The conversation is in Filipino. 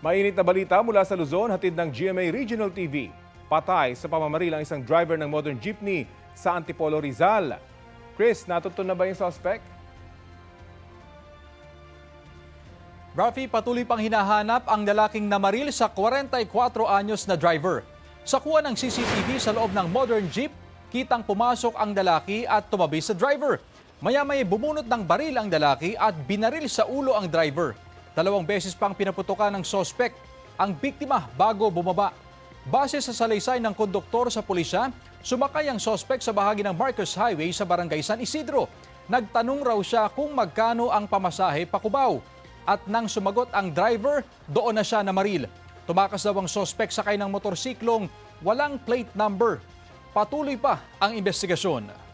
Mainit na balita mula sa Luzon, hatid ng GMA Regional TV. Patay sa pamamaril ang isang driver ng modern jeepney sa Antipolo, Rizal. Chris, natutunan na ba yung suspect? Rafi, patuloy pang hinahanap ang lalaking namaril sa 44 anyos na driver. Sa kuha ng CCTV sa loob ng modern jeep, kitang pumasok ang lalaki at tumabi sa driver. Maya-maya bumunot ng baril ang lalaki at binaril sa ulo ang driver. 2 beses pang pinaputukan ng suspect ang biktima bago bumaba. Base sa salaysay ng konduktor sa pulisya, sumakay ang suspect sa bahagi ng Marcos Highway sa Barangay San Isidro. Nagtanong raw siya kung magkano ang pamasahe pa Cubao. At nang sumagot ang driver, doon na siya namaril. Tumakas daw ang suspect sakay ng motorsiklong walang plate number. Patuloy pa ang investigasyon.